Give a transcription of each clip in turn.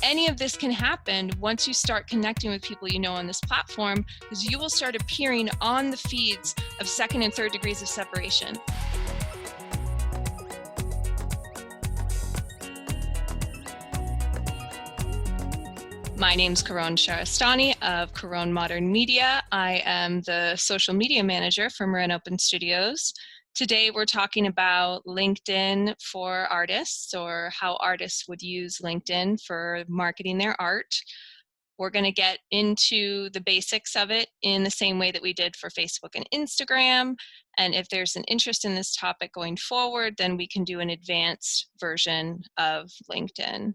any of this can happen once you start connecting with people you know on this platform, because you will start appearing on the feeds of second and third degrees of separation. My name's Caron Shahrestani of Caron Modern Media. I am the social media manager for Marin Open Studios. Today we're talking about LinkedIn for artists, or how artists would use LinkedIn for marketing their art. We're going to get into the basics of it in the same way that we did for Facebook and Instagram. And if there's an interest in this topic going forward, then we can do an advanced version of LinkedIn.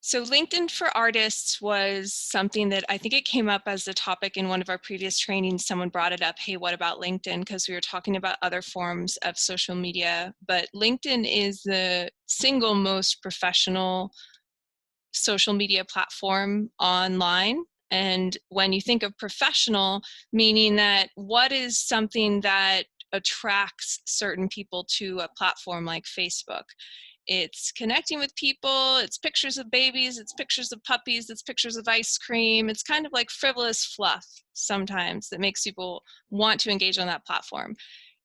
So LinkedIn for artists was something that I think it came up as a topic in one of our previous trainings. Someone brought it up, hey, what about LinkedIn? Because we were talking about other forms of social media, but LinkedIn is the single most professional social media platform online. And when you think of professional, meaning that what is something that attracts certain people to a platform like Facebook? It's connecting with people, it's pictures of babies, it's pictures of puppies, it's pictures of ice cream. It's kind of like frivolous fluff sometimes that makes people want to engage on that platform.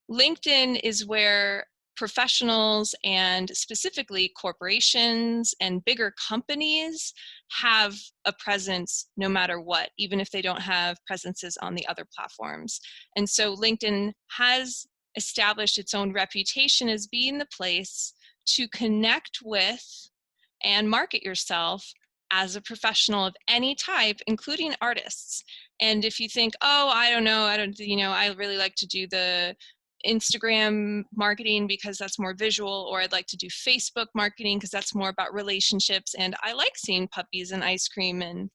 LinkedIn is where professionals and specifically corporations and bigger companies have a presence no matter what, even if they don't have presences on the other platforms. And so LinkedIn has established its own reputation as being the place to connect with and market yourself as a professional of any type, including artists. And if you think, oh, I really like to do the Instagram marketing because that's more visual, or I'd like to do Facebook marketing because that's more about relationships, and I like seeing puppies and ice cream and,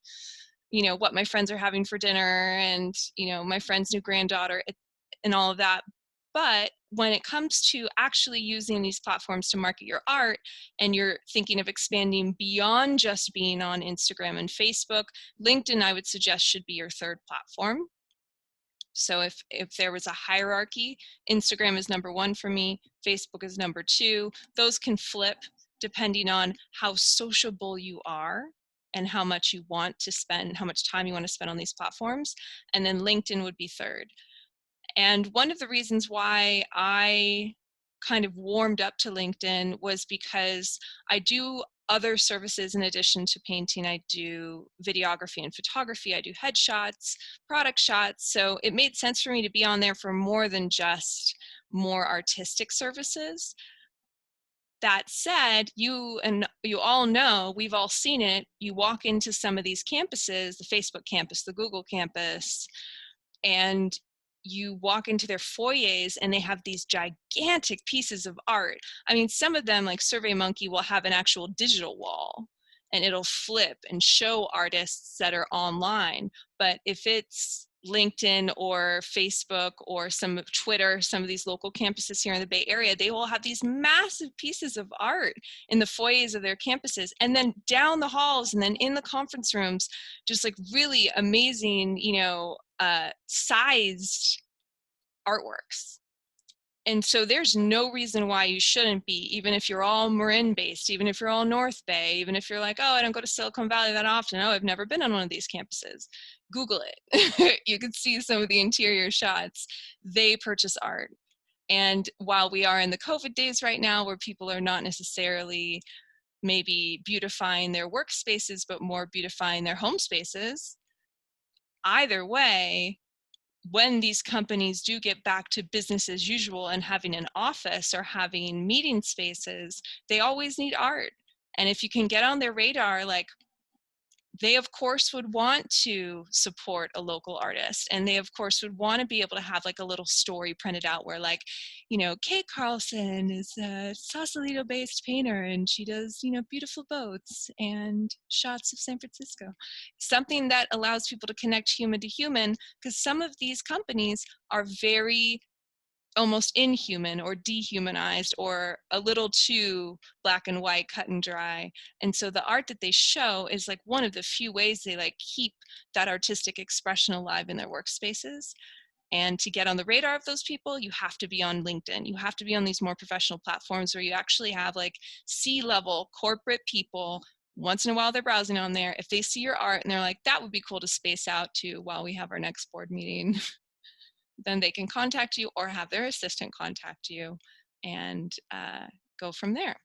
what my friends are having for dinner and, my friend's new granddaughter and all of that. But when it comes to actually using these platforms to market your art, and you're thinking of expanding beyond just being on Instagram and Facebook, LinkedIn, I would suggest, should be your third platform. So if there was a hierarchy, Instagram is number one for me, Facebook is number two. Those can flip depending on how sociable you are and how much you want to spend, how much time you want to spend on these platforms. And then LinkedIn would be third. And one of the reasons why I kind of warmed up to LinkedIn was because I do other services in addition to painting. I do videography and photography. I do headshots, product shots. So it made sense for me to be on there for more than just more artistic services. That said, you all know, we've all seen it. You walk into some of these campuses, the Facebook campus, the Google campus, and you walk into their foyers and they have these gigantic pieces of art. I mean, some of them, like SurveyMonkey, will have an actual digital wall and it'll flip and show artists that are online. But if it's LinkedIn or Facebook or some of Twitter, some of these local campuses here in the Bay Area, they will have these massive pieces of art in the foyers of their campuses, and then down the halls and then in the conference rooms, just like really amazing, sized artworks. And so there's no reason why you shouldn't be, even if you're all Marin based, even if you're all North Bay, even if you're like, oh, I don't go to Silicon Valley that often. Oh, I've never been on one of these campuses. Google it. You can see some of the interior shots. They purchase art. And while we are in the COVID days right now, where people are not necessarily maybe beautifying their workspaces, but more beautifying their home spaces, either way, when these companies do get back to business as usual and having an office or having meeting spaces, they always need art. And if you can get on their radar, like, they of course would want to support a local artist, and they of course would want to be able to have like a little story printed out where, like, Kate Carlson is a Sausalito based painter and she does, beautiful boats and shots of San Francisco. Something that allows people to connect human to human, because some of these companies are very almost inhuman or dehumanized or a little too black and white, cut and dry. And so the art that they show is like one of the few ways they like keep that artistic expression alive in their workspaces. And to get on the radar of those people, you have to be on LinkedIn. You have to be on these more professional platforms where you actually have like C-level corporate people once in a while they're browsing on there. If they see your art and they're like, that would be cool to space out to while we have our next board meeting, then they can contact you or have their assistant contact you and go from there.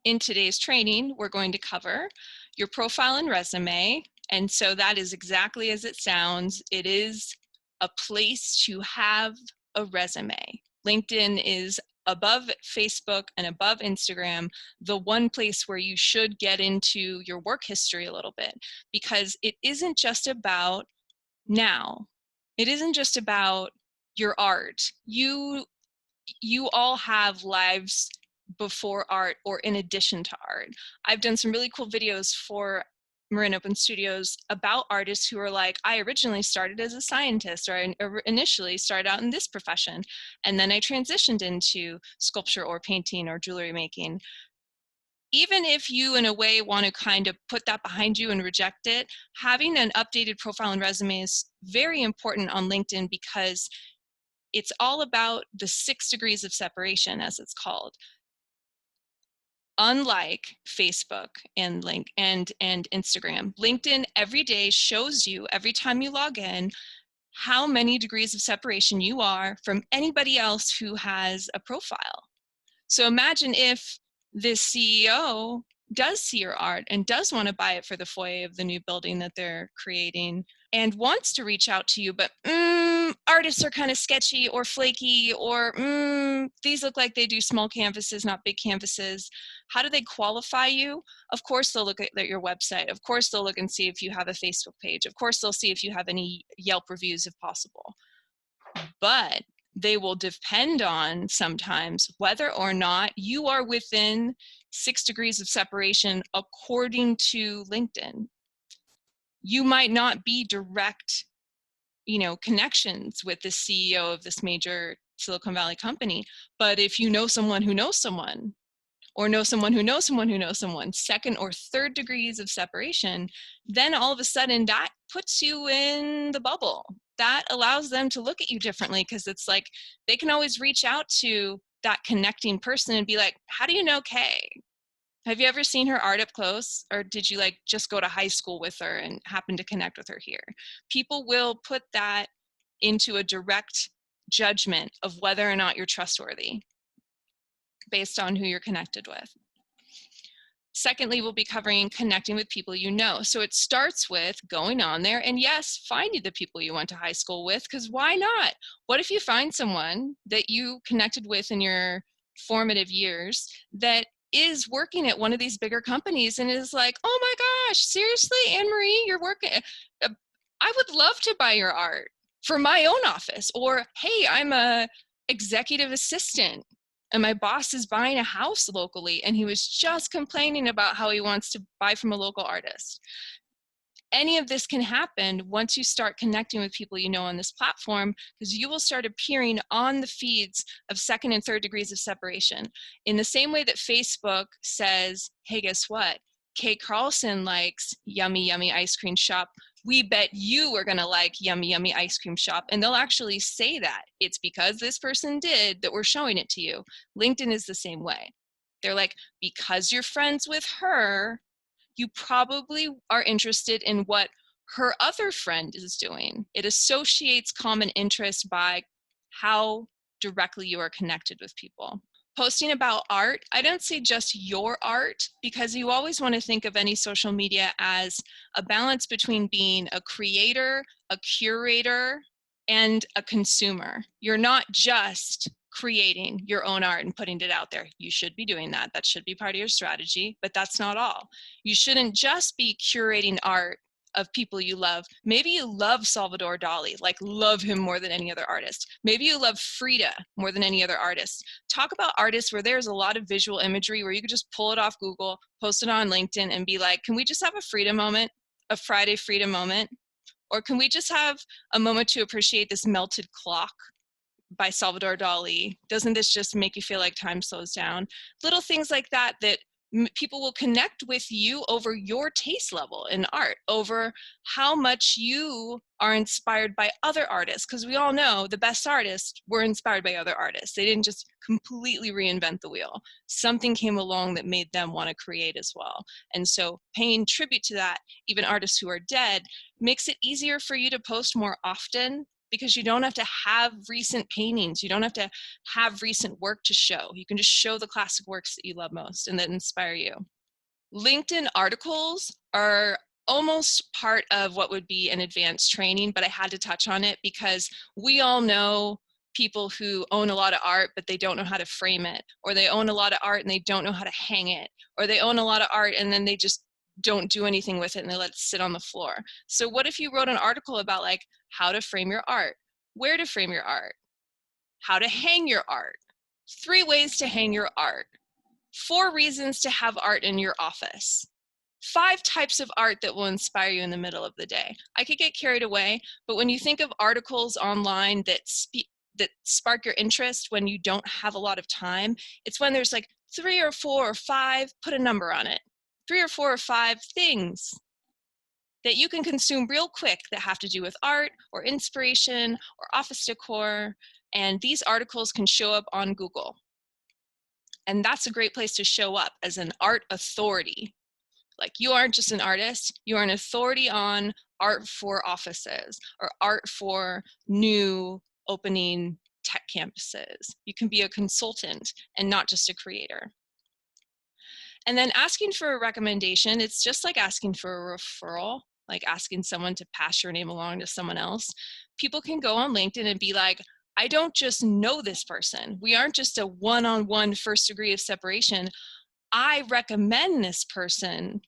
In today's training, we're going to cover your profile and resume. And so that is exactly as it sounds. It is a place to have a resume. LinkedIn is above Facebook and above Instagram, the one place where you should get into your work history a little bit, because it isn't just about now. It isn't just about your art. You all have lives before art or in addition to art. I've done some really cool videos for Marin Open Studios about artists who are like, I originally started as a scientist, or I initially started out in this profession, and then I transitioned into sculpture or painting or jewelry making. Even if you in a way want to kind of put that behind you and reject it, having an updated profile and resume is very important on LinkedIn, because it's all about the 6 degrees of separation, as it's called. Unlike Facebook and Instagram, LinkedIn every day shows you, every time you log in, how many degrees of separation you are from anybody else who has a profile. So imagine if this CEO does see your art and does want to buy it for the foyer of the new building that they're creating and wants to reach out to you, but artists are kind of sketchy or flaky, or these look like they do small canvases, not big canvases. How do they qualify you? Of course, they'll look at your website. Of course, they'll look and see if you have a Facebook page. Of course, they'll see if you have any Yelp reviews if possible. But they will depend on sometimes whether or not you are within 6 degrees of separation according to LinkedIn. You might not be direct, connections with the CEO of this major Silicon Valley company, but if you know someone who knows someone, or know someone who knows someone who knows someone, 2nd or 3rd degrees of separation, then all of a sudden that puts you in the bubble. That allows them to look at you differently, because it's like they can always reach out to that connecting person and be like, how do you know Kay? Have you ever seen her art up close? Or did you just go to high school with her and happen to connect with her here? People will put that into a direct judgment of whether or not you're trustworthy based on who you're connected with. Secondly, we'll be covering connecting with people you know. So it starts with going on there and yes, finding the people you went to high school with, because why not? What if you find someone that you connected with in your formative years that is working at one of these bigger companies and is like, oh my gosh, seriously, Anne-Marie, you're working, I would love to buy your art for my own office. Or, hey, I'm a executive assistant and my boss is buying a house locally and he was just complaining about how he wants to buy from a local artist. Any of this can happen once you start connecting with people you know on this platform, because you will start appearing on the feeds of 2nd and 3rd degrees of separation. In the same way that Facebook says, hey, guess what? Kay Carlson likes Yummy Yummy Ice Cream Shop. We bet you are going to like Yummy Yummy Ice Cream Shop. And they'll actually say that. It's because this person did that we're showing it to you. LinkedIn is the same way. They're like, because you're friends with her, you probably are interested in what her other friend is doing. It associates common interest by how directly you are connected with people. Posting about art, I don't say just your art, because you always want to think of any social media as a balance between being a creator, a curator, and a consumer. You're not just creating your own art and putting it out there. You should be doing that. That should be part of your strategy, but that's not all. You shouldn't just be curating art of people you love. Maybe you love Salvador Dali, like love him more than any other artist. Maybe you love Frida more than any other artist. Talk about artists where there's a lot of visual imagery where you could just pull it off Google, post it on LinkedIn and be like, can we just have a Frida moment, a Friday Frida moment? Or can we just have a moment to appreciate this melted clock by Salvador Dali? Doesn't this just make you feel like time slows down? Little things like that that People will connect with you over your taste level in art, over how much you are inspired by other artists, because we all know the best artists were inspired by other artists. They didn't just completely reinvent the wheel. Something came along that made them want to create as well. And so paying tribute to that, even artists who are dead, makes it easier for you to post more often, because you don't have to have recent paintings. You don't have to have recent work to show. You can just show the classic works that you love most and that inspire you. LinkedIn articles are almost part of what would be an advanced training, but I had to touch on it because we all know people who own a lot of art, but they don't know how to frame it, or they own a lot of art and they don't know how to hang it, or they own a lot of art and then they just don't do anything with it and they let it sit on the floor. So what if you wrote an article about like how to frame your art, where to frame your art, how to hang your art, 3 ways to hang your art, 4 reasons to have art in your office, 5 types of art that will inspire you in the middle of the day. I could get carried away, but when you think of articles online that spark your interest when you don't have a lot of time, it's when there's like 3 or 4 or 5, put a number on it, 3 or 4 or 5 things that you can consume real quick that have to do with art or inspiration or office decor. And these articles can show up on Google. And that's a great place to show up as an art authority. Like, you aren't just an artist, you are an authority on art for offices or art for new opening tech campuses. You can be a consultant and not just a creator. And then asking for a recommendation, it's just like asking for a referral, like asking someone to pass your name along to someone else. People can go on LinkedIn and be like, I don't just know this person. We aren't just a one-on-one first degree of separation. I recommend this person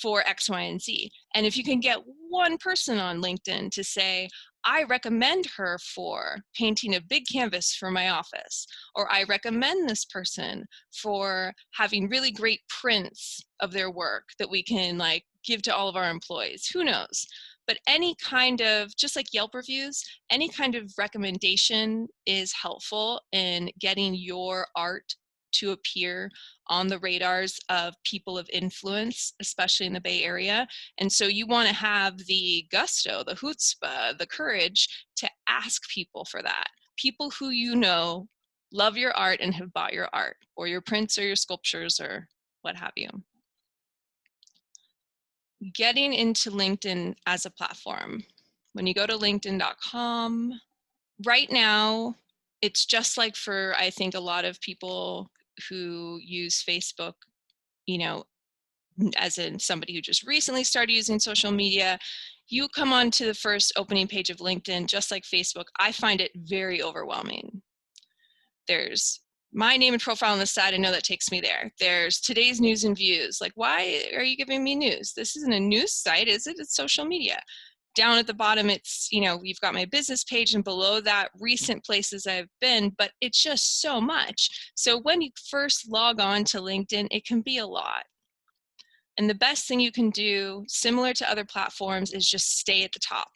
for X, Y, and Z. And if you can get one person on LinkedIn to say, I recommend her for painting a big canvas for my office, or I recommend this person for having really great prints of their work that we can like give to all of our employees, who knows? But any kind of, just like Yelp reviews, any kind of recommendation is helpful in getting your art to appear on the radars of people of influence, especially in the Bay Area. And so you want to have the gusto, the chutzpah, the courage to ask people for that. People who you know love your art and have bought your art or your prints or your sculptures or what have you. Getting into LinkedIn as a platform. When you go to linkedin.com, right now, it's just like for, I think, a lot of people who use Facebook, you know, as in somebody who just recently started using social media, you come onto the first opening page of LinkedIn, just like Facebook, I find it very overwhelming. There's my name and profile on the side, I know that takes me there. There's today's news and views. Like, why are you giving me news? This isn't a news site, is it? It's social media. Down at the bottom, it's, you know, you've got my business page, and below that, recent places I've been, but it's just so much. So when you first log on to LinkedIn, it can be a lot. And the best thing you can do, similar to other platforms, is just stay at the top.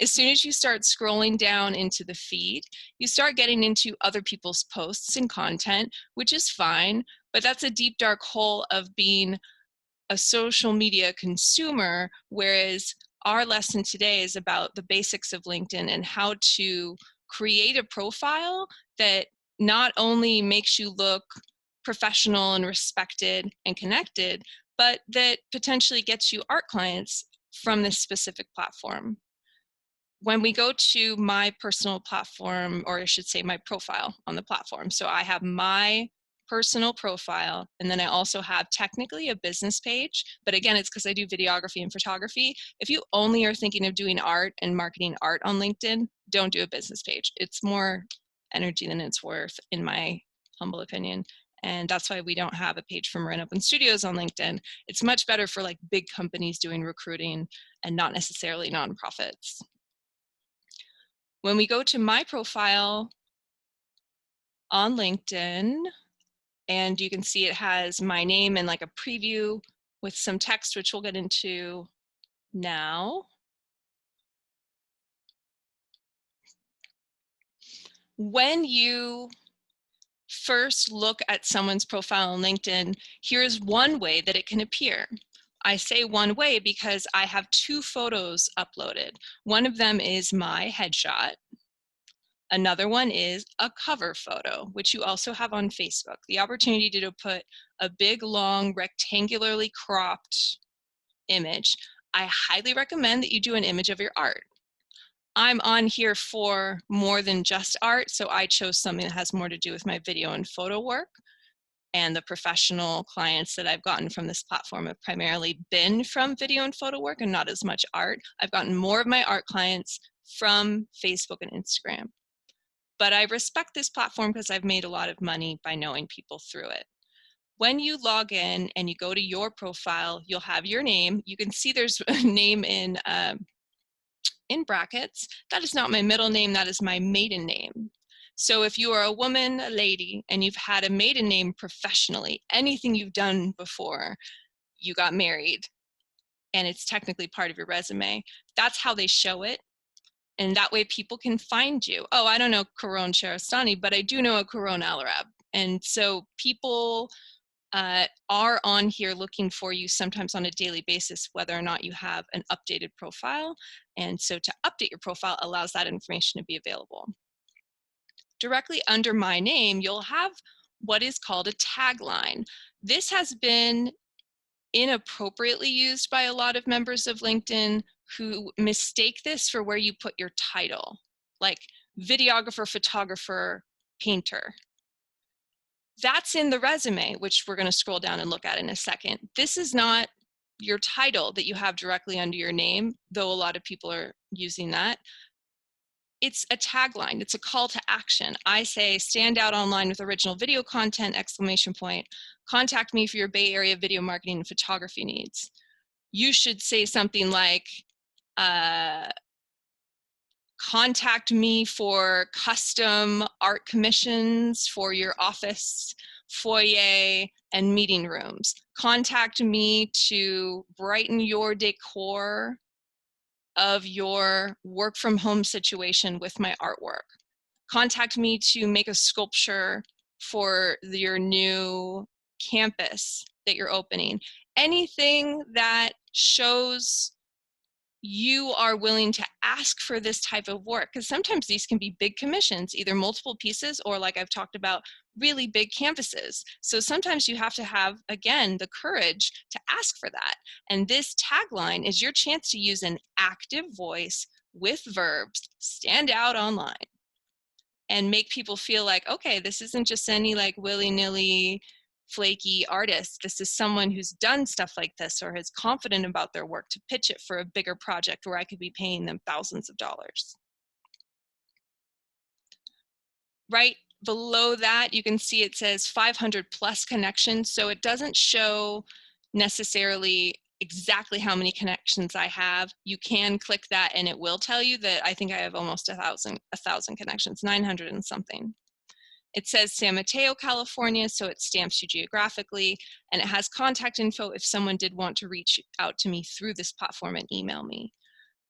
As soon as you start scrolling down into the feed, you start getting into other people's posts and content, which is fine, but that's a deep, dark hole of being a social media consumer, whereas our lesson today is about the basics of LinkedIn and how to create a profile that not only makes you look professional and respected and connected, but that potentially gets you art clients from this specific platform. When we go to my personal platform, or I should say my profile on the platform, so I have my personal profile, and then I also have technically a business page, but again, it's because I do videography and photography. If you only are thinking of doing art and marketing art on LinkedIn, don't do a business page. It's more energy than it's worth, in my humble opinion. And that's why we don't have a page for Marin Open Studios on LinkedIn. It's much better for like big companies doing recruiting and not necessarily nonprofits. When we go to my profile on LinkedIn, and you can see it has my name and like a preview with some text, which we'll get into now. When you first look at someone's profile on LinkedIn, here's one way that it can appear. I say one way because I have 2 photos uploaded. One of them is my headshot. Another one is a cover photo, which you also have on Facebook. The opportunity to put a big, long, rectangularly cropped image. I highly recommend that you do an image of your art. I'm on here for more than just art, so I chose something that has more to do with my video and photo work. And the professional clients that I've gotten from this platform have primarily been from video and photo work and not as much art. I've gotten more of my art clients from Facebook and Instagram. But I respect this platform because I've made a lot of money by knowing people through it. When you log in and you go to your profile, you'll have your name. You can see there's a name in brackets. That is not my middle name, that is my maiden name. So if you are a woman, a lady, and you've had a maiden name professionally, anything you've done before you got married, and it's technically part of your resume, that's how they show it. And that way people can find you. Oh, I don't know Caron Shahrestani, but I do know a Caron Al-Arab. And so people are on here looking for you sometimes on a daily basis, whether or not you have an updated profile. And so to update your profile allows that information to be available. Directly under my name, you'll have what is called a tagline. This has been inappropriately used by a lot of members of LinkedIn who mistake this for where you put your title, like videographer, photographer, painter. That's in the resume, which we're going to scroll down and look at in a second. This is not your title that you have directly under your name, though a lot of people are using that. It's a tagline. It's a call to action. I say, stand out online with original video content, exclamation point. Contact me for your Bay Area video marketing and photography needs. You should say something like, contact me for custom art commissions for your office, foyer, and meeting rooms. Contact me to brighten your decor of your work from home situation with my artwork. Contact me to make a sculpture for your new campus that you're opening. Anything that shows you are willing to ask for this type of work, because sometimes these can be big commissions, either multiple pieces or, like I've talked about, really big canvases. So sometimes you have to have, again, the courage to ask for that. And this tagline is your chance to use an active voice with verbs, stand out online, and make people feel like, okay, this isn't just any like willy-nilly flaky artist. This is someone who's done stuff like this or is confident about their work to pitch it for a bigger project where I could be paying them thousands of dollars. Right below that, you can see it says 500 plus connections. So it doesn't show necessarily exactly how many connections I have. You can click that and it will tell you that I think I have almost a thousand connections, 900 and something. It says San Mateo, California, so it stamps you geographically, and it has contact info if someone did want to reach out to me through this platform and email me.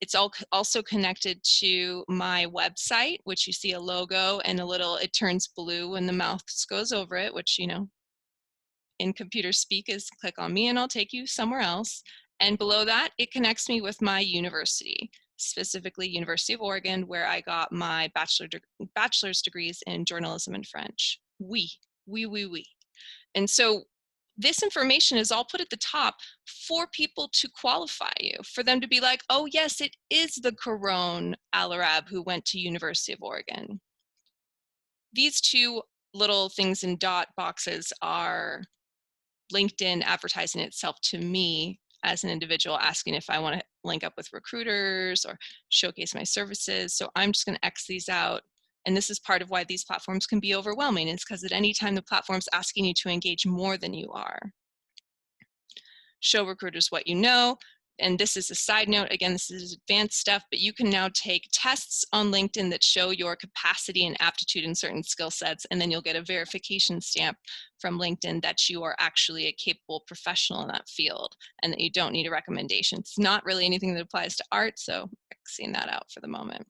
It's also connected to my website, which you see a logo and a little, it turns blue when the mouse goes over it, which, you know, in computer speak is click on me and I'll take you somewhere else. And below that, it connects me with my university, specifically University of Oregon, where I got my bachelor's degrees in journalism and French. Oui. And so this information is all put at the top for people to qualify you, for them to be like, oh yes, it is the Caron Al-Arab who went to University of Oregon. These two little things in dot boxes are LinkedIn advertising itself to me as an individual, asking if I want to link up with recruiters or showcase my services. So I'm just going to X these out. And this is part of why these platforms can be overwhelming. It's because at any time the platform's asking you to engage more than you are. Show recruiters what you know. And this is a side note, again, this is advanced stuff, but you can now take tests on LinkedIn that show your capacity and aptitude in certain skill sets, and then you'll get a verification stamp from LinkedIn that you are actually a capable professional in that field and that you don't need a recommendation. It's not really anything that applies to art, so Xing that out for the moment.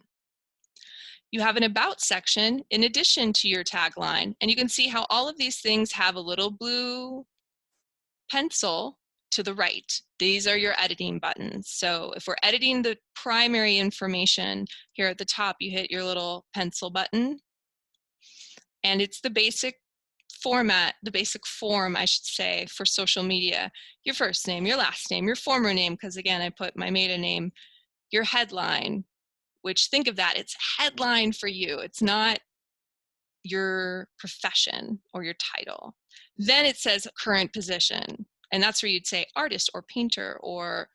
You have an about section in addition to your tagline, and you can see how all of these things have a little blue pencil to the right. These are your editing buttons. So if we're editing the primary information here at the top, you hit your little pencil button, and it's the basic format, the basic form, I should say, for social media. Your first name, your last name, your former name, because again, I put my maiden name, your headline, which think of that, it's headline for you. It's not your profession or your title. Then it says current position, and that's where you'd say artist or painter or,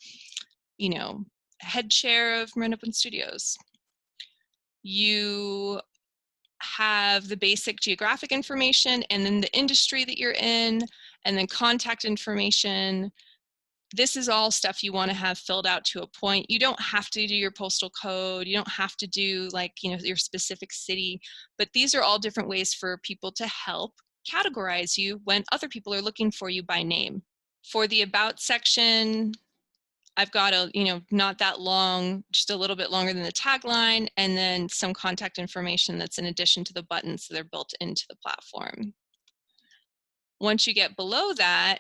you know, head chair of Marin Open Studios. You have the basic geographic information, and then the industry that you're in, and then contact information. This is all stuff you want to have filled out to a point. You don't have to do your postal code. You don't have to do, like, you know, your specific city, but these are all different ways for people to help categorize you when other people are looking for you by name. For the about section, I've got a, you know, not that long, just a little bit longer than the tagline, and then some contact information that's in addition to the buttons that are built into the platform. Once you get below that,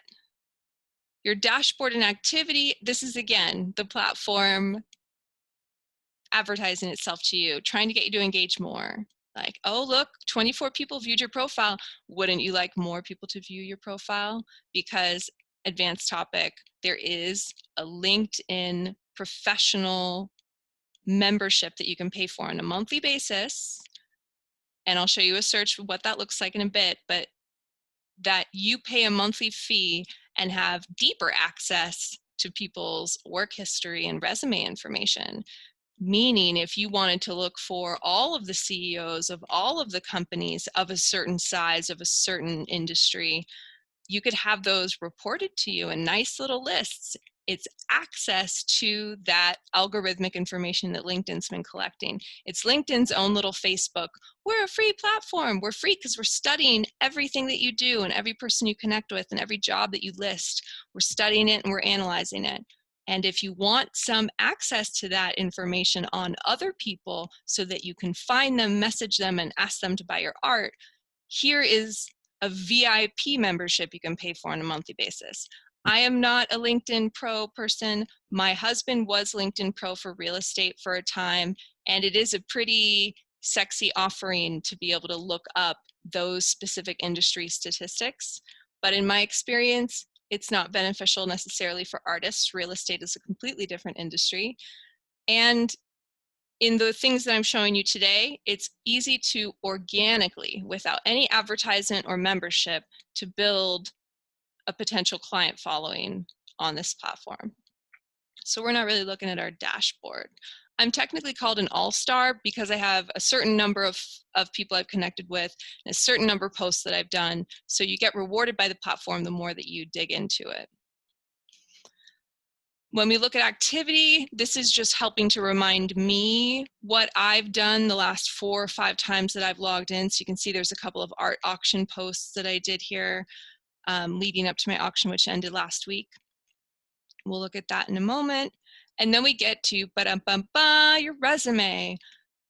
your dashboard and activity, this is again, the platform advertising itself to you, trying to get you to engage more. Like, oh, look, 24 people viewed your profile. Wouldn't you like more people to view your profile? Because, advanced topic, there is a LinkedIn professional membership that you can pay for on a monthly basis. And I'll show you a search for what that looks like in a bit, but that you pay a monthly fee and have deeper access to people's work history and resume information. Meaning, if you wanted to look for all of the CEOs of all of the companies of a certain size, of a certain industry, you could have those reported to you in nice little lists. It's access to that algorithmic information that LinkedIn's been collecting. It's LinkedIn's own little Facebook. We're a free platform. We're free because we're studying everything that you do and every person you connect with and every job that you list. We're studying it and we're analyzing it. And if you want some access to that information on other people so that you can find them, message them, and ask them to buy your art, here is a VIP membership you can pay for on a monthly basis. I am not a LinkedIn Pro person. My husband was LinkedIn Pro for real estate for a time, and it is a pretty sexy offering to be able to look up those specific industry statistics. But in my experience, it's not beneficial necessarily for artists. Real estate is a completely different industry. And in the things that I'm showing you today, it's easy to organically, without any advertisement or membership, to build a potential client following on this platform. So we're not really looking at our dashboard. I'm technically called an all-star because I have a certain number of people I've connected with and a certain number of posts that I've done. So you get rewarded by the platform the more that you dig into it. When we look at activity, this is just helping to remind me what I've done the last 4 or 5 times that I've logged in. So you can see there's a couple of art auction posts that I did here leading up to my auction, which ended last week. We'll look at that in a moment. And then we get to your resume.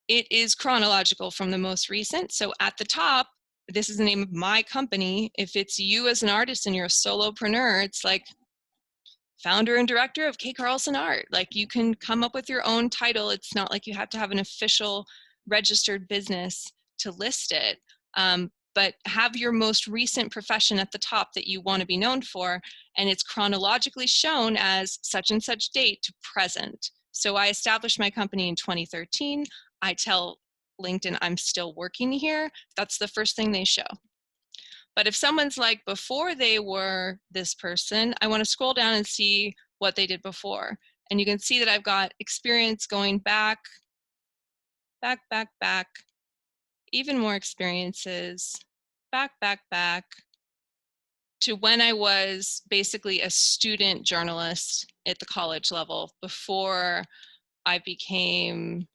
It is chronological from the most recent. So at the top, this is the name of my company. If it's you as an artist and you're a solopreneur, it's like founder and director of K. Carlson Art. Like, you can come up with your own title. It's not like you have to have an official registered business to list it. But have your most recent profession at the top that you want to be known for, and it's chronologically shown as such and such date to present. So I established my company in 2013. I tell LinkedIn I'm still working here. That's the first thing they show. But if someone's like, before they were this person, I want to scroll down and see what they did before. And you can see that I've got experience going back, even more experiences, back to when I was basically a student journalist at the college level before I became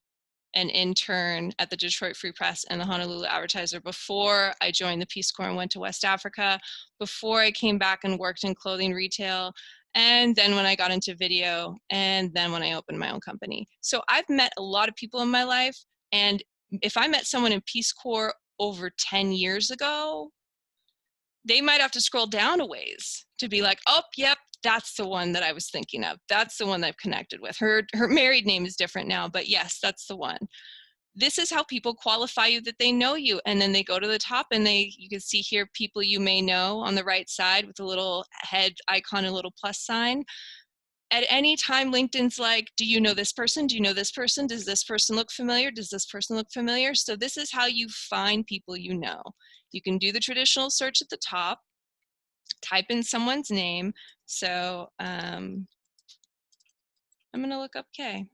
an intern at the Detroit Free Press and the Honolulu Advertiser, before I joined the Peace Corps and went to West Africa, before I came back and worked in clothing retail, and then when I got into video, and then when I opened my own company. So I've met a lot of people in my life, and if I met someone in Peace Corps over 10 years ago, they might have to scroll down a ways to be like, oh, yep, that's the one that I was thinking of. That's the one that I've connected with. Her married name is different now, but yes, that's the one. This is how people qualify you, that they know you. And then they go to the top and you can see here people you may know on the right side with a little head icon, a little plus sign. At any time, LinkedIn's like, do you know this person? Do you know this person? Does this person look familiar? Does this person look familiar? So this is how you find people you know. You can do the traditional search at the top, type in someone's name. So I'm going to look up Kay.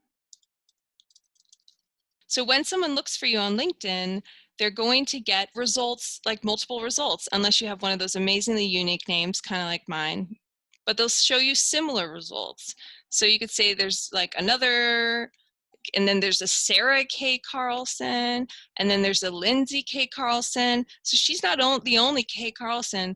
So when someone looks for you on LinkedIn, they're going to get results, like multiple results, unless you have one of those amazingly unique names, kind of like mine. But they'll show you similar results. So you could say there's like another, and then there's a Sarah K. Carlson, and then there's a Lindsay K. Carlson. So she's not the only K. Carlson,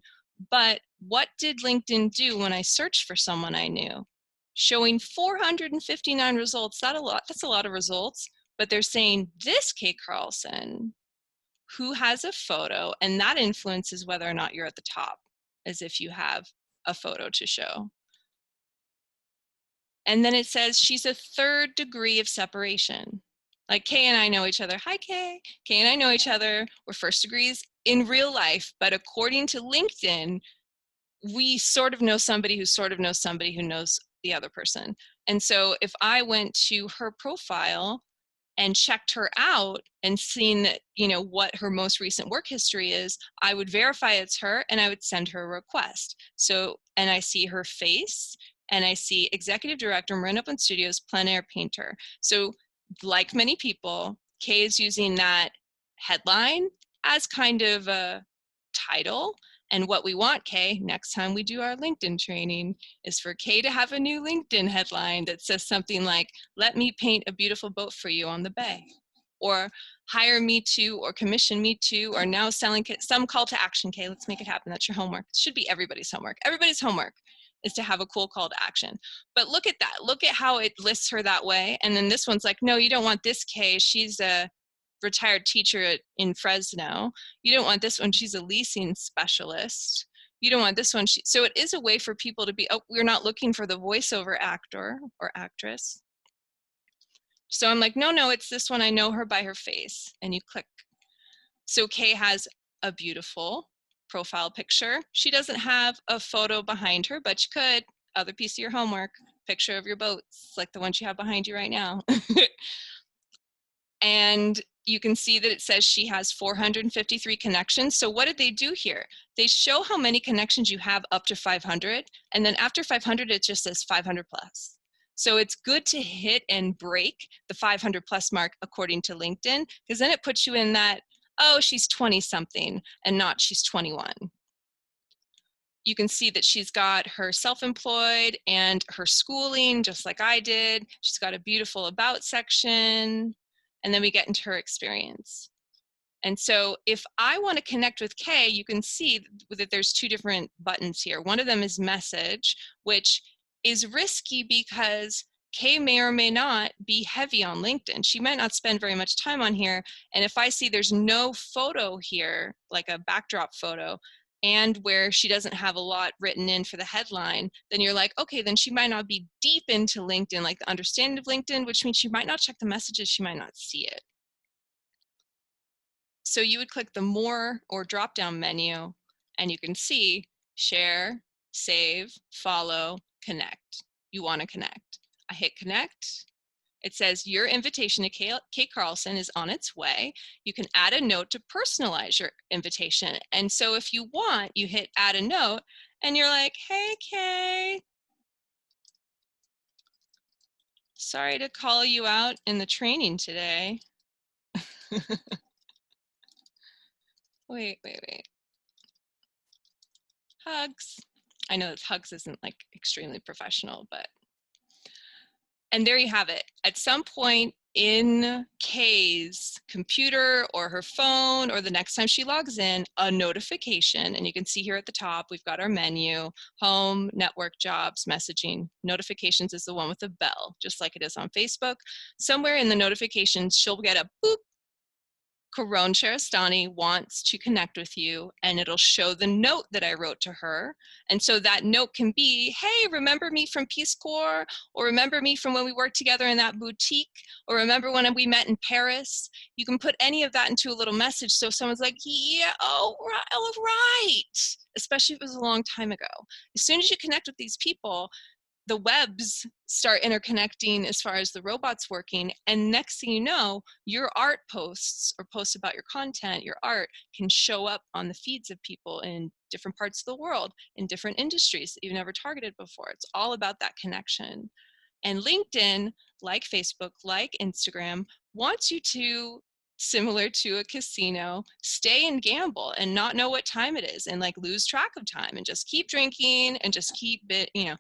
but what did LinkedIn do when I searched for someone I knew? Showing 459 results, that's a lot of results, but they're saying this K. Carlson, who has a photo, and that influences whether or not you're at the top, as if you have a photo to show. And then it says she's a third degree of separation. Like Kay and I know each other. Hi, Kay. Kay and I know each other. We're first degrees in real life, but according to LinkedIn, we sort of know somebody who sort of knows somebody who knows the other person. And so if I went to her profile and checked her out and seen that, you know, what her most recent work history is, I would verify it's her and I would send her a request. So, and I see her face and I see Executive Director, Marin Open Studios, plein air painter. So like many people, Kay is using that headline as kind of a title. And what we want, Kay, next time we do our LinkedIn training, is for Kay to have a new LinkedIn headline that says something like, let me paint a beautiful boat for you on the bay, or hire me to, or commission me to, or now selling some call to action. Kay, let's make it happen. That's your homework. It should be everybody's homework. Everybody's homework is to have a cool call to action. But look at that. Look at how it lists her that way. And then this one's like, no, you don't want this Kay. She's a retired teacher in Fresno. You don't want this one. She's a leasing specialist. You don't want this one. So it is a way for people to be, oh, we're not looking for the voiceover actor or actress. So I'm like, no, it's this one. I know her by her face. And you click. So Kay has a beautiful profile picture. She doesn't have a photo behind her, but you could. Other piece of your homework, picture of your boats, like the ones you have behind you right now. And you can see that it says she has 453 connections. So what did they do here? They show how many connections you have up to 500. And then after 500, it just says 500 plus. So it's good to hit and break the 500 plus mark according to LinkedIn, because then it puts you in that, oh, she's 20 something and not she's 21. You can see that she's got her self-employed and her schooling, just like I did. She's got a beautiful about section. And then we get into her experience. And so if I want to connect with Kay, you can see that there's two different buttons here. One of them is message, which is risky because Kay may or may not be heavy on LinkedIn. She might not spend very much time on here. And if I see there's no photo here, like a backdrop photo, and where she doesn't have a lot written in for the headline, then you're like, okay, then she might not be deep into LinkedIn, like the understanding of LinkedIn, which means she might not check the messages, she might not see it. So you would click the more or drop down menu and you can see share, save, follow, connect. You want to connect. I hit connect. It says your invitation to Kay Carlson is on its way. You can add a note to personalize your invitation. And so if you want, you hit add a note and you're like, hey, Kay, sorry to call you out in the training today. Wait. Hugs. I know that hugs isn't like extremely professional, but. And there you have it. At some point in Kay's computer or her phone, or the next time she logs in, a notification, and you can see here at the top, we've got our menu, home, network, jobs, messaging. Notifications is the one with the bell, just like it is on Facebook. Somewhere in the notifications, she'll get a boop, Caron Shahrestani wants to connect with you, and it'll show the note that I wrote to her. And so that note can be, hey, remember me from Peace Corps, or remember me from when we worked together in that boutique, or remember when we met in Paris. You can put any of that into a little message. So someone's like, yeah, oh, right. Especially if it was a long time ago. As soon as you connect with these people, the webs start interconnecting as far as the robots working, and next thing you know, your art posts or posts about your content, your art, can show up on the feeds of people in different parts of the world, in different industries that you've never targeted before. It's all about that connection. And LinkedIn, like Facebook, like Instagram, wants you to, similar to a casino, stay and gamble and not know what time it is and like lose track of time and just keep drinking and just keep it, you know.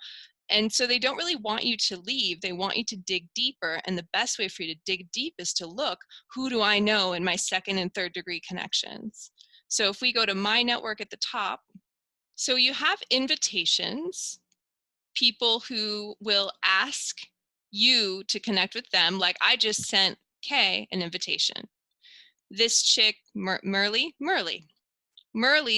And so they don't really want you to leave. They want you to dig deeper. And the best way for you to dig deep is to look, who do I know in my second and third degree connections? So if we go to my network at the top, so you have invitations, people who will ask you to connect with them. Like I just sent Kay an invitation. This chick, Merle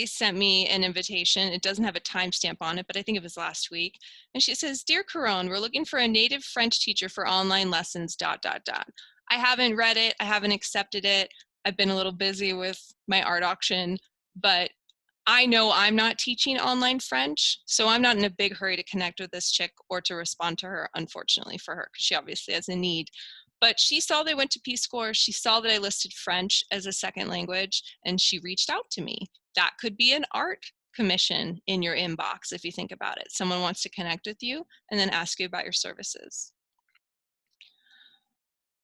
sent me an invitation. It doesn't have a timestamp on it, but I think it was last week. And she says, Dear Caron, we're looking for a native French teacher for online lessons, ... I haven't read it. I haven't accepted it. I've been a little busy with my art auction, but I know I'm not teaching online French, so I'm not in a big hurry to connect with this chick or to respond to her, unfortunately for her, because she obviously has a need. But she saw they went to Peace Corps. She saw that I listed French as a second language, and she reached out to me. That could be an art commission in your inbox if you think about it. Someone wants to connect with you and then ask you about your services.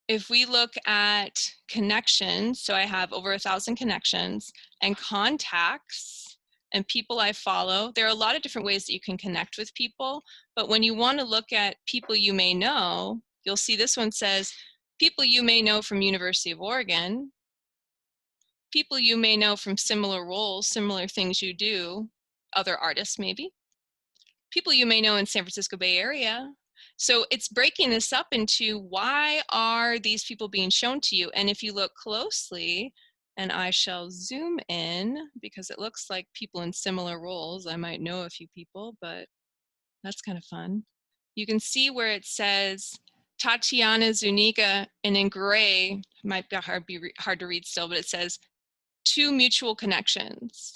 If we look at connections, so I have over 1,000 connections, and contacts and people I follow, there are a lot of different ways that you can connect with people. But when you want to look at people you may know, you'll see this one says, people you may know from University of Oregon, people you may know from similar roles, similar things you do, other artists maybe, people you may know in San Francisco Bay Area. So it's breaking this up into, why are these people being shown to you? And if you look closely, and I shall zoom in because it looks like people in similar roles. I might know a few people, but that's kind of fun. You can see where it says Tatiana Zuniga, and in gray, might be hard to read still, but it says 2 mutual connections.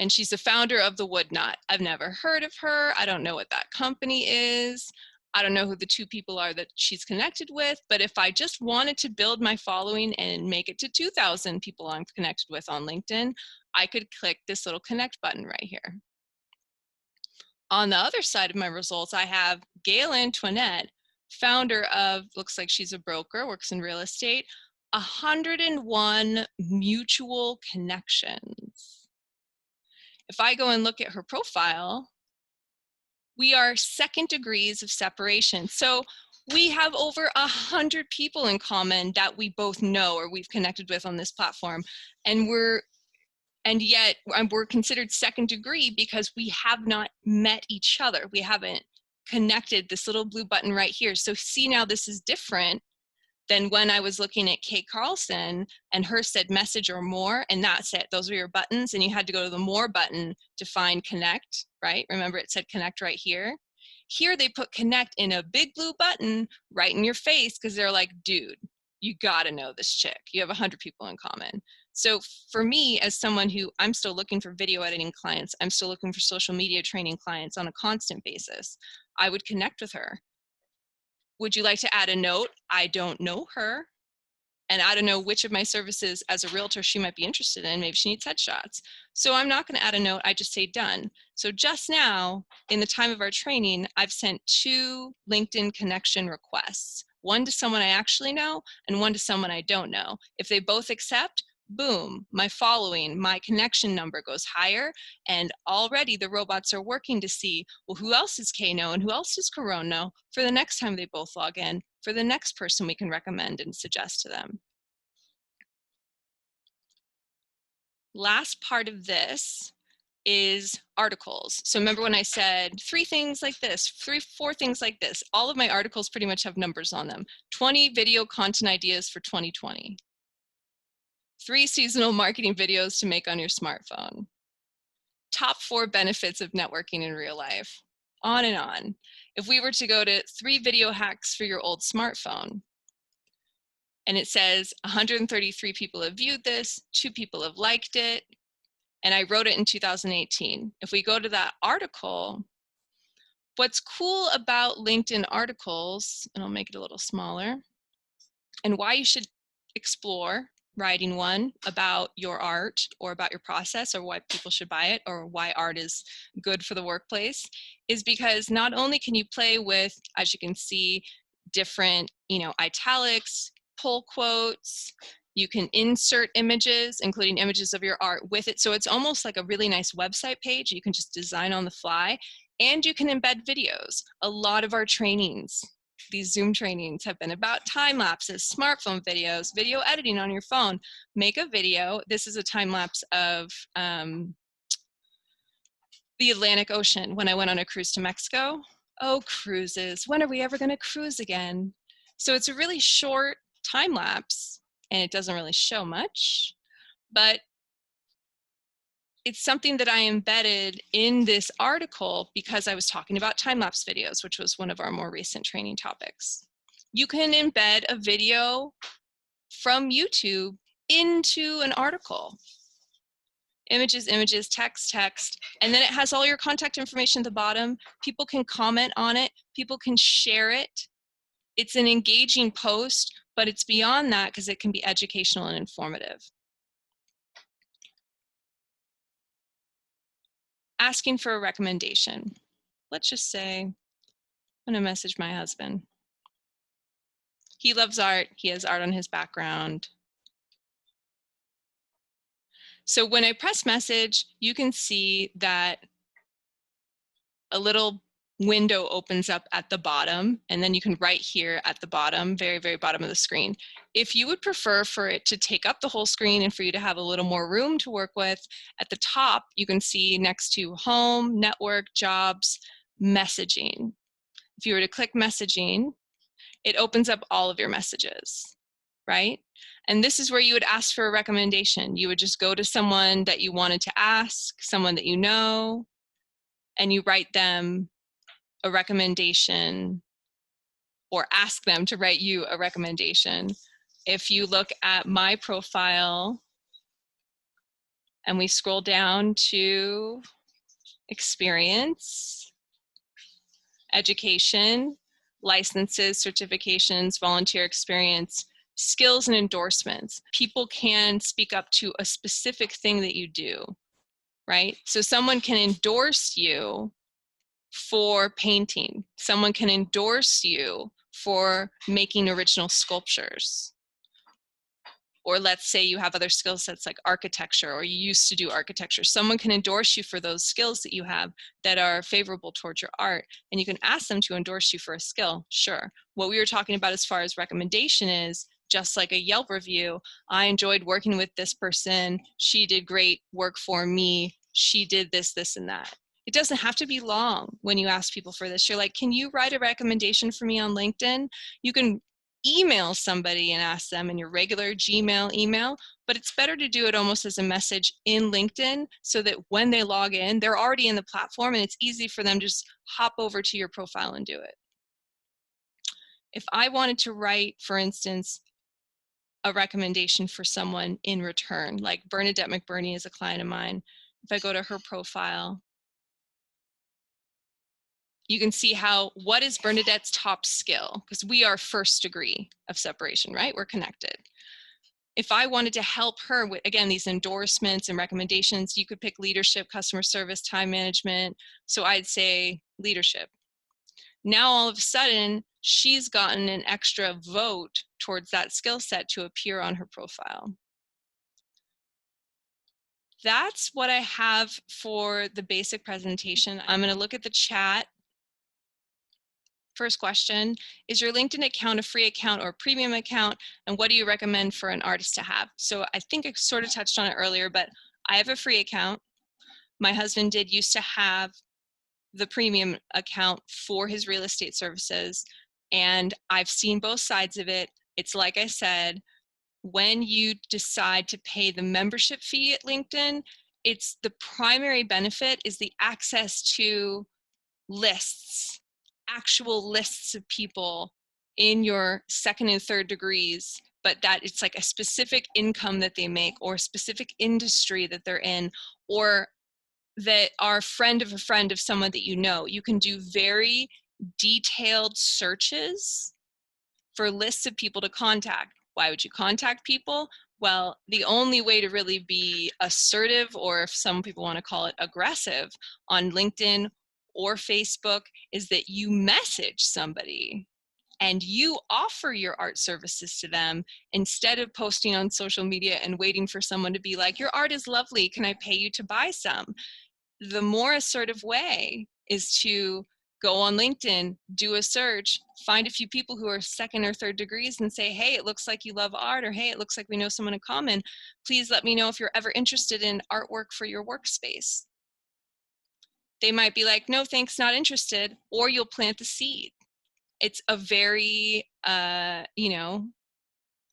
And she's the founder of the Wood Knot. I've never heard of her. I don't know what that company is. I don't know who the 2 people are that she's connected with, but if I just wanted to build my following and make it to 2,000 people I'm connected with on LinkedIn, I could click this little connect button right here. On the other side of my results, I have Gail Antoinette, founder of, looks like she's a broker, works in real estate, 101 mutual connections. If I go and look at her profile, we are second degrees of separation. So we have over 100 people in common that we both know or we've connected with on this platform. And yet we're considered second degree because we have not met each other. We haven't connected, this little blue button right here. So see, now this is different than when I was looking at Kate Carlson and her said message or more, and that's it. Those were your buttons, and you had to go to the more button to find connect, right? Remember it said connect right here? Here they put connect in a big blue button right in your face because they're like, dude, you gotta know this chick. You have 100 people in common. So for me, as someone who, I'm still looking for video editing clients, I'm still looking for social media training clients on a constant basis, I would connect with her. Would you like to add a note? I don't know her, and I don't know which of my services as a realtor she might be interested in. Maybe she needs headshots. So I'm not going to add a note. I just say done. So just now, in the time of our training, I've sent 2 LinkedIn connection requests, one to someone I actually know and one to someone I don't know. If they both accept, boom, my following, my connection number goes higher, and already the robots are working to see, well, who else does Kay know and who else does Caron know for the next time they both log in, for the next person we can recommend and suggest to them. Last part of this is articles. So remember when I said 3 things like this, 4 things like this, all of my articles pretty much have numbers on them. 20 video content ideas for 2020. 3 seasonal marketing videos to make on your smartphone. Top 4 benefits of networking in real life. On and on. If we were to go to 3 video hacks for your old smartphone, and it says 133 people have viewed this, 2 people have liked it, and I wrote it in 2018. If we go to that article, what's cool about LinkedIn articles, and I'll make it a little smaller, and why you should explore writing one about your art or about your process or why people should buy it or why art is good for the workplace, is because not only can you play with, as you can see, different, italics, pull quotes, you can insert images, including images of your art with it. So it's almost like a really nice website page. You can just design on the fly, and you can embed videos. A lot of our trainings, these Zoom trainings, have been about time lapses, smartphone videos, video editing on your phone. Make a video. This is a time lapse of the Atlantic Ocean when I went on a cruise to Mexico. Oh, cruises. When are we ever going to cruise again? So it's a really short time lapse, and it doesn't really show much, but it's something that I embedded in this article because I was talking about time-lapse videos, which was one of our more recent training topics. You can embed a video from YouTube into an article. Images, images, text, text, and then it has all your contact information at the bottom. People can comment on it. People can share it. It's an engaging post, but it's beyond that because it can be educational and informative. Asking for a recommendation. Let's just say, I'm gonna message my husband. He loves art, he has art on his background. So when I press message, you can see that a little window opens up at the bottom, and then you can write here at the bottom, very, very bottom of the screen. If you would prefer for it to take up the whole screen and for you to have a little more room to work with, at the top, you can see next to home, network, jobs, messaging. If you were to click messaging, it opens up all of your messages, right? And this is where you would ask for a recommendation. You would just go to someone that you wanted to ask, someone that you know, and you write them a recommendation or ask them to write you a recommendation. If you look at my profile and we scroll down to experience, education, licenses, certifications, volunteer experience, skills and endorsements, people can speak up to a specific thing that you do, right? So someone can endorse you for painting. Someone can endorse you for making original sculptures. Or let's say you have other skill sets like architecture, or you used to do architecture. Someone can endorse you for those skills that you have that are favorable towards your art, and you can ask them to endorse you for a skill, sure. What we were talking about as far as recommendation is just like a Yelp review. I enjoyed working with this person. She did great work for me. She did this, this, and that. It doesn't have to be long when you ask people for this. You're like, can you write a recommendation for me on LinkedIn? You can email somebody and ask them in your regular Gmail email, but it's better to do it almost as a message in LinkedIn so that when they log in, they're already in the platform and it's easy for them to just hop over to your profile and do it. If I wanted to write, for instance, a recommendation for someone in return, like Bernadette McBurney is a client of mine, if I go to her profile, you can see what is Bernadette's top skill? Because we are first degree of separation, right? We're connected. If I wanted to help her with, again, these endorsements and recommendations, you could pick leadership, customer service, time management. So I'd say leadership. Now, all of a sudden, she's gotten an extra vote towards that skill set to appear on her profile. That's what I have for the basic presentation. I'm going to look at the chat. First question, is your LinkedIn account a free account or a premium account? And what do you recommend for an artist to have? So I think I sort of touched on it earlier, but I have a free account. My husband used to have the premium account for his real estate services. And I've seen both sides of it. It's like I said, when you decide to pay the membership fee at LinkedIn, it's the primary benefit is the access to lists, actual lists of people in your second and third degrees, but that it's like a specific income that they make or a specific industry that they're in, or that are a friend of someone that you know. You can do very detailed searches for lists of people to contact. Why would you contact people? Well, the only way to really be assertive, or if some people want to call it aggressive, on LinkedIn or Facebook is that you message somebody and you offer your art services to them instead of posting on social media and waiting for someone to be like, your art is lovely, can I pay you to buy some? The more assertive way is to go on LinkedIn, do a search, find a few people who are second or third degrees and say, hey, it looks like you love art, or hey, it looks like we know someone in common. Please let me know if you're ever interested in artwork for your workspace. They might be like, no, thanks, not interested, or you'll plant the seed. It's a very,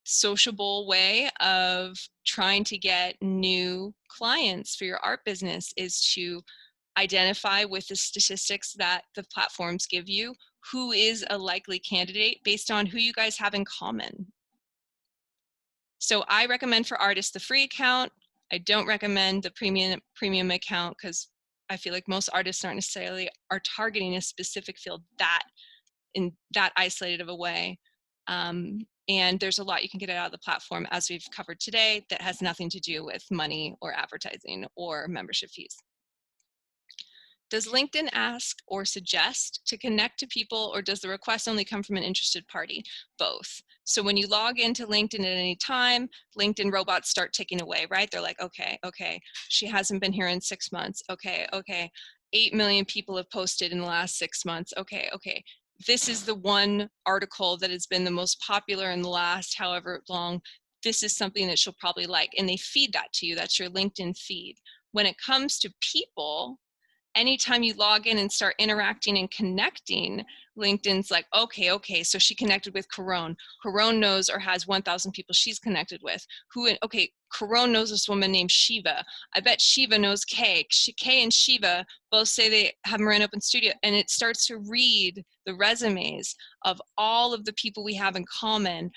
sociable way of trying to get new clients for your art business, is to identify with the statistics that the platforms give you who is a likely candidate based on who you guys have in common. So I recommend for artists the free account. I don't recommend the premium account because I feel like most artists aren't necessarily are targeting a specific field that in that isolated of a way. And there's a lot you can get out of the platform, as we've covered today, that has nothing to do with money or advertising or membership fees. Does LinkedIn ask or suggest to connect to people, or does the request only come from an interested party? Both. So when you log into LinkedIn at any time, LinkedIn robots start ticking away, right? They're like, okay, she hasn't been here in 6 months. Okay, 8 million people have posted in the last 6 months. Okay. This is the one article that has been the most popular in the last however long. This is something that she'll probably like. And they feed that to you. That's your LinkedIn feed. When it comes to people, anytime you log in and start interacting and connecting, LinkedIn's like, okay, so she connected with Caron. Caron knows or has 1,000 people she's connected with. Caron knows this woman named Shiva. I bet Shiva knows Kay. Kay and Shiva both say they have Marin Open Studio, and it starts to read the resumes of all of the people we have in common,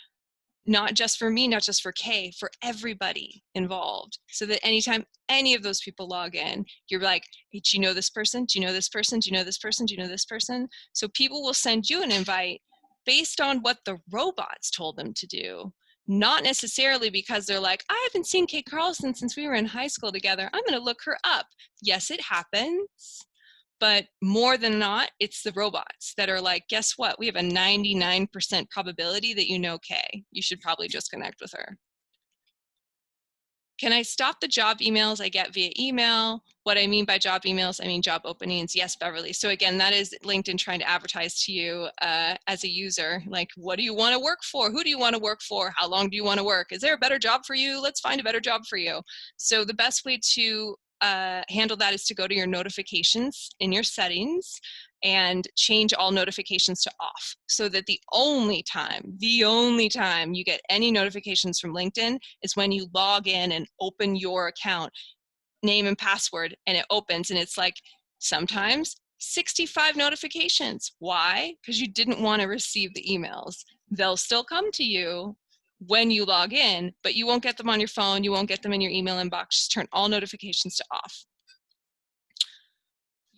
not just for me, not just for Kay, for everybody involved. So that anytime any of those people log in, you're like, hey, do you know this person? Do you know this person? Do you know this person? Do you know this person? So people will send you an invite based on what the robots told them to do, not necessarily because they're like, I haven't seen Kay Carlson since we were in high school together, I'm gonna look her up. Yes, it happens. But more than not, it's the robots that are like, guess what? We have a 99% probability that you know Kay. You should probably just connect with her. Can I stop the job emails I get via email? What I mean by job emails, I mean job openings. Yes, Beverly. So again, that is LinkedIn trying to advertise to you as a user. Like, what do you want to work for? Who do you want to work for? How long do you want to work? Is there a better job for you? Let's find a better job for you. So the best way to handle that is to go to your notifications in your settings and change all notifications to off, so that the only time you get any notifications from LinkedIn is when you log in and open your account, name and password, and it opens, and it's like sometimes 65 notifications. Why? Because you didn't want to receive the emails. They'll still come to you when you log in, but you won't get them on your phone, you won't get them in your email inbox. Just turn all notifications to off.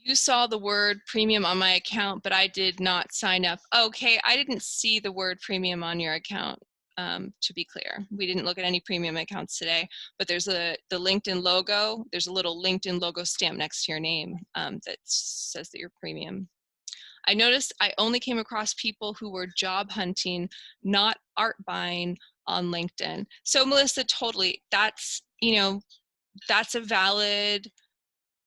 You saw the word premium on my account, but I did not sign up. Okay, I didn't see the word premium on your account, to be clear. We didn't look at any premium accounts today, but there's the LinkedIn logo. There's a little LinkedIn logo stamp next to your name that says that you're premium. I noticed I only came across people who were job hunting, not art buying on LinkedIn. So Melissa, totally, that's a valid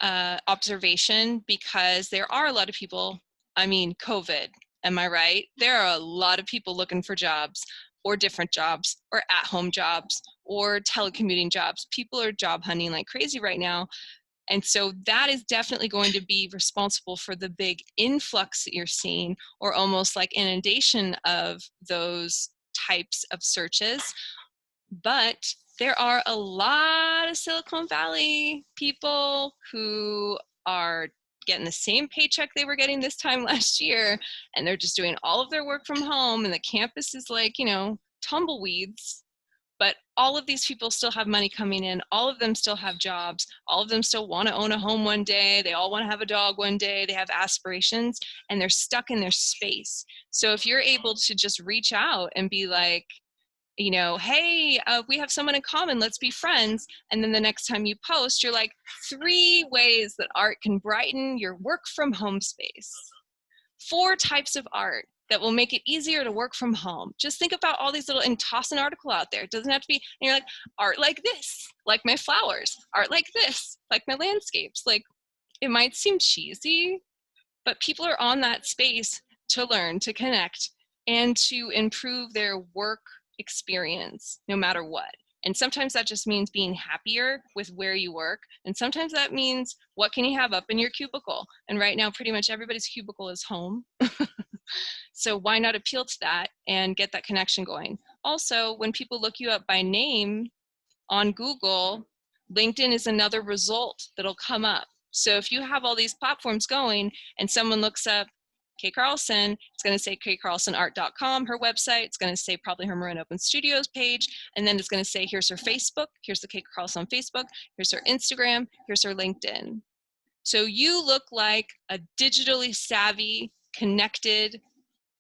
observation, because there are a lot of people, I mean, COVID, am I right? There are a lot of people looking for jobs, or different jobs, or at-home jobs, or telecommuting jobs. People are job hunting like crazy right now. And so that is definitely going to be responsible for the big influx that you're seeing, or almost like inundation of those types of searches. But there are a lot of Silicon Valley people who are getting the same paycheck they were getting this time last year, and they're just doing all of their work from home, and the campus is like, you know, tumbleweeds. But all of these people still have money coming in. All of them still have jobs. All of them still want to own a home one day. They all want to have a dog one day. They have aspirations, and they're stuck in their space. So if you're able to just reach out and be like, you know, hey, we have someone in common, let's be friends. And then the next time you post, you're like, 3 ways that art can brighten your work from home space. 4 types of art that will make it easier to work from home. Just think about all these little, and toss an article out there. It doesn't have to be, and you're like, art like this, like my flowers, art like this, like my landscapes. Like, it might seem cheesy, but people are on that space to learn, to connect, and to improve their work experience no matter what. And sometimes that just means being happier with where you work. And sometimes that means, what can you have up in your cubicle? And right now, pretty much everybody's cubicle is home. So why not appeal to that and get that connection going? Also, when people look you up by name on Google, LinkedIn is another result that'll come up. So if you have all these platforms going and someone looks up Kay Carlson, it's going to say kaycarlsonart.com, her website. It's going to say probably her Marin Open Studios page. And then it's going to say, here's her Facebook. Here's the Kay Carlson on Facebook. Here's her Instagram. Here's her LinkedIn. So you look like a digitally savvy, connected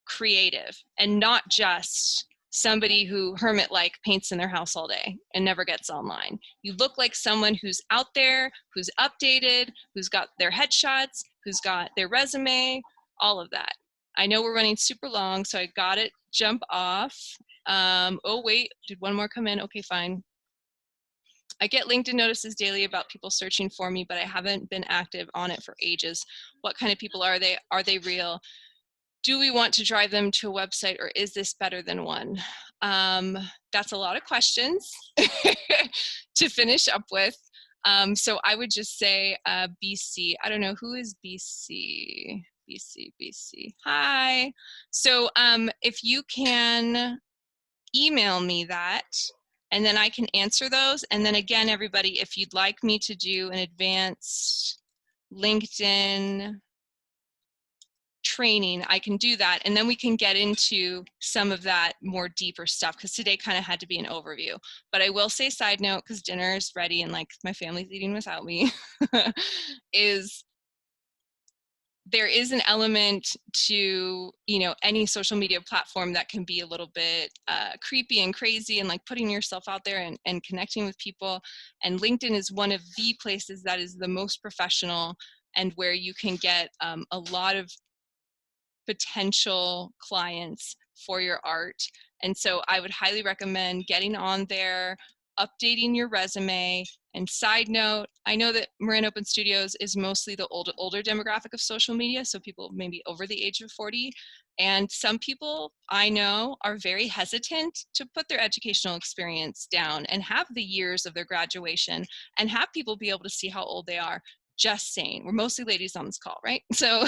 creative, and not just somebody who hermit-like paints in their house all day and never gets online. You look like someone who's out there, who's updated, who's got their headshots, who's got their resume, all of that. I know we're running super long, so I got it. Jump off. Oh wait, did one more come in? Okay, fine. I get LinkedIn notices daily about people searching for me, but I haven't been active on it for ages. What kind of people are they? Are they real? Do we want to drive them to a website, or is this better than one? That's a lot of questions to finish up with. So I would just say BC. I don't know, who is BC? BC. Hi. So if you can email me that, and then I can answer those. And then again, everybody, if you'd like me to do an advanced LinkedIn training, I can do that, and then we can get into some of that more deeper stuff, because today kind of had to be an overview. But I will say, side note, because dinner is ready and like my family's eating without me, is there is an element to, you know, any social media platform that can be a little bit creepy and crazy, and like putting yourself out there and connecting with people. And LinkedIn is one of the places that is the most professional, and where you can get a lot of potential clients for your art. And so I would highly recommend getting on there, updating your resume. And side note, I know that Marin Open Studios is mostly the older demographic of social media, so people maybe over the age of 40. And some people I know are very hesitant to put their educational experience down and have the years of their graduation and have people be able to see how old they are. Just saying, we're mostly ladies on this call, right? So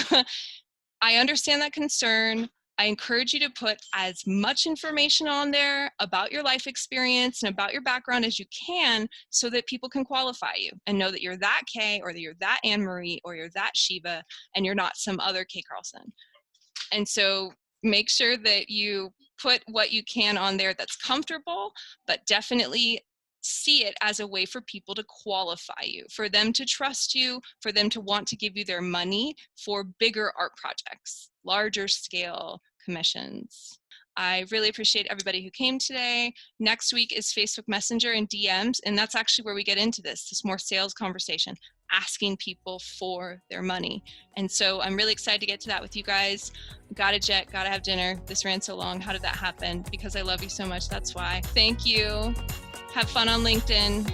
I understand that concern. I encourage you to put as much information on there about your life experience and about your background as you can, so that people can qualify you and know that you're that Kay, or that you're that Anne Marie, or you're that Shiva, and you're not some other Kay Carlson. And so make sure that you put what you can on there that's comfortable, but definitely see it as a way for people to qualify you, for them to trust you, for them to want to give you their money for bigger art projects, larger scale commissions. I really appreciate everybody who came today. Next week is Facebook Messenger and DMs, and that's actually where we get into this more sales conversation, asking people for their money. And so I'm really excited to get to that with you guys. Gotta jet, gotta have dinner. This ran so long. How did that happen? Because I love you so much, that's why. Thank you. Have fun on LinkedIn.